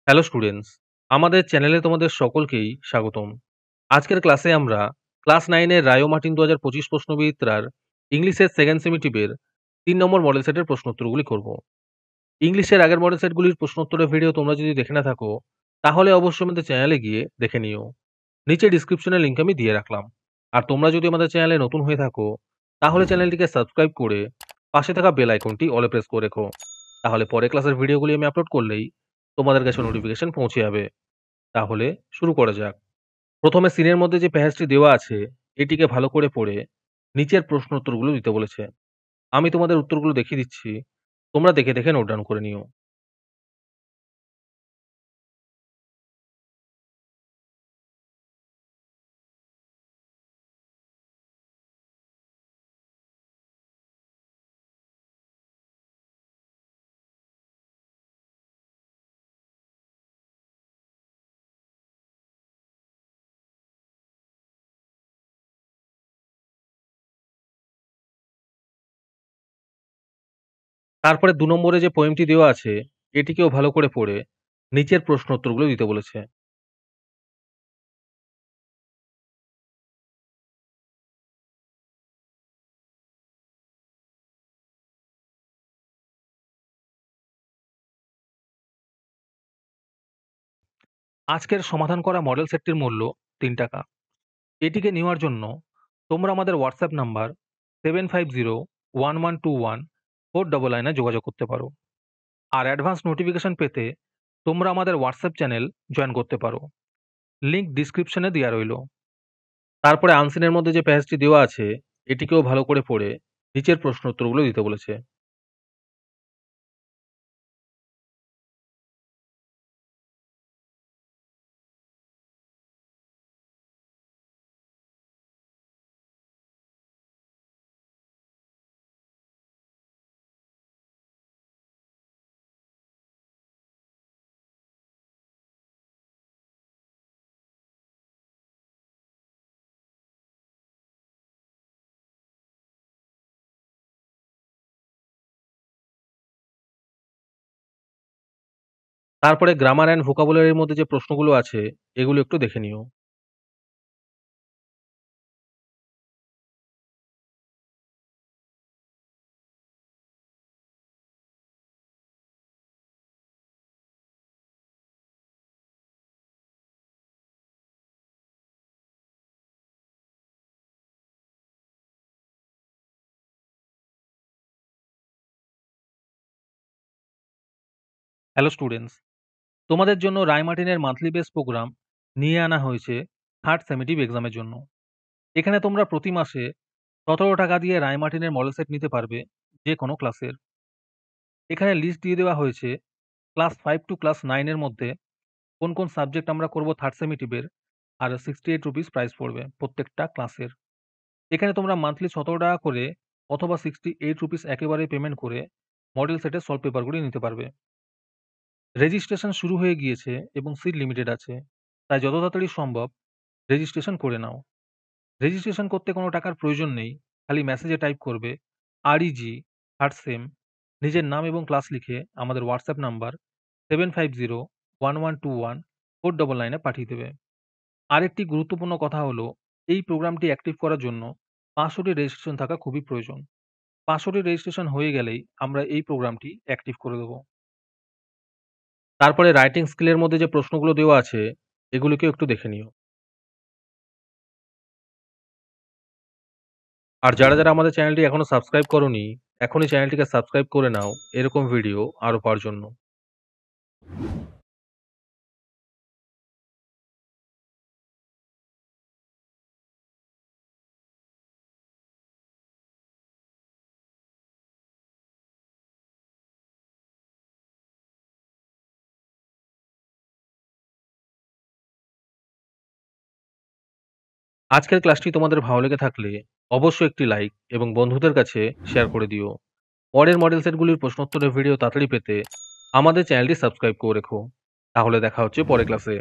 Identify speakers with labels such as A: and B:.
A: Hello students, আমাদের চ্যানেলে তোমাদের সকলকেই স্বাগতম। আজকের ক্লাসে আমরা ক্লাস 9 এর রায়ো মার্টিন 2025 প্রশ্নবিচিত্রার ইংলিশের সেকেন্ড সেমিটিভের 3 নম্বর মডেল সেটের প্রশ্নোত্তরগুলি করব। ইংলিশের আগের মডেল সেটগুলির প্রশ্নোত্তরের ভিডিও তোমরা যদি দেখে না থাকো, তাহলে অবশ্যই আমাদের চ্যানেলে গিয়ে দেখে নিও। নিচে ডিসক্রিপশনে লিংক আমি দিয়ে রাখলাম। আর তোমরা যদি আমাদের চ্যানেলে নতুন হয়ে থাকো, তাহলে চ্যানেলটিকে সাবস্ক্রাইব করে পাশে থাকা বেল আইকনটি অলে প্রেস করে রেখো। তাহলে পরে ক্লাসের ভিডিওগুলি আমি আপলোড করলেই তোমাদের কাছে নোটিফিকেশন পৌঁছে যাবে। তাহলে শুরু করা যাক। প্রথমে সিনের মধ্যে যে প্যাসেজটি দেওয়া আছে, এটিকে ভালো করে পড়ে নিচের প্রশ্ন উত্তরগুলো দিতে বলেছে। আমি তোমাদের উত্তরগুলো দেখিয়ে দিচ্ছি। তোমরা দেখে দেখে নোট ডাউন করে নিও। তারপরে ২ নম্বরে যে পোয়েমটি দেওয়া আছে, এটিকেও ভালো করে পড়ে নিচের প্রশ্ন উত্তরগুলো দিতে বলেছে। আজকের সমাধান করা মডেল সেটটির মূল্য ৳৩। এটিকে নেওয়ার জন্য তোমরা আমাদের হোয়াটসঅ্যাপ নাম্বার 7501121499 এ যোগাযোগ করতে পারো। আর অ্যাডভান্স নোটিফিকেশন পেতে তোমরা আমাদের হোয়াটসঅ্যাপ চ্যানেল জয়েন করতে পারো। লিংক ডিসক্রিপশনে দেওয়া রইল। তারপরে আনসিনের মধ্যে যে প্যাসেজটি দেওয়া আছে, এটিকেও ভালো করে পড়ে নিচের প্রশ্ন উত্তরগুলো দিতে বলেছে। তারপরে গ্রামার অ্যান্ড ভোকাবুলারির মধ্যে যে প্রশ্নগুলো আছে, এগুলো একটু দেখে নিও। হ্যালো স্টুডেন্টস, তোমাদের জন্য রায়মার্টিনের মান্থলি বেস প্রোগ্রাম নিয়ে আনা হয়েছে থার্ড সেমেটিভ এক্সামের জন্য। এখানে তোমরা প্রতি মাসে ৳১৭ দিয়ে রায়মার্টিনের মডেল সেট নিতে পারবে যে কোনো ক্লাসের। এখানে লিস্ট দিয়ে দেওয়া হয়েছে ক্লাস 5 টু ক্লাস 9 এর মধ্যে কোন কোন সাবজেক্ট আমরা করব থার্ড সেমেটিভের, আর ₹68 প্রাইস পড়বে প্রত্যেকটা ক্লাসের। এখানে তোমরা মান্থলি ৳১৭ করে অথবা ₹68 একেবারেই পেমেন্ট করে মডেল সেটের সলভ পেপারগুলি নিতে পারবে। রেজিস্ট্রেশন শুরু হয়ে গিয়েছে এবং সিট লিমিটেড আছে। তাই যত তাড়াতাড়ি সম্ভব রেজিস্ট্রেশন করে নাও। রেজিস্ট্রেশন করতে কোনো টাকার প্রয়োজন নেই। খালি মেসেজে টাইপ করবে REG থার্ড সেম, নিজের নাম এবং ক্লাস লিখে আমাদের হোয়াটসঅ্যাপ নাম্বার 7501121499 এ পাঠিয়ে দেবে। আরেকটি গুরুত্বপূর্ণ কথা হলো, এই প্রোগ্রামটি অ্যাক্টিভ করার জন্য ৫০০ টি রেজিস্ট্রেশন থাকা খুবই প্রয়োজন। ৫০০ টি রেজিস্ট্রেশন হয়ে গেলেই আমরা এই প্রোগ্রামটি অ্যাক্টিভ করে দেব। তারপরে রাইটিং স্কিলের মধ্যে যে প্রশ্নগুলো দেওয়া আছে, এগুলোকেও একটু দেখে নিও। আর যারা আমাদের চ্যানেলটি এখনো সাবস্ক্রাইব করোনি, এখনই চ্যানেলটিকে সাবস্ক্রাইব করে নাও এরকম ভিডিও আরো পাওয়ার জন্য। আজকের ক্লাসটি তোমাদের ভালো লেগে থাকলে অবশ্যই একটি লাইক এবং বন্ধুদের কাছে শেয়ার করে দিও। পরের মডেল সেটগুলির প্রশ্নোত্তরের ভিডিও তাড়াতাড়ি পেতে আমাদের চ্যানেলটি সাবস্ক্রাইব করে রেখো। তাহলে দেখা হচ্ছে পরের ক্লাসে।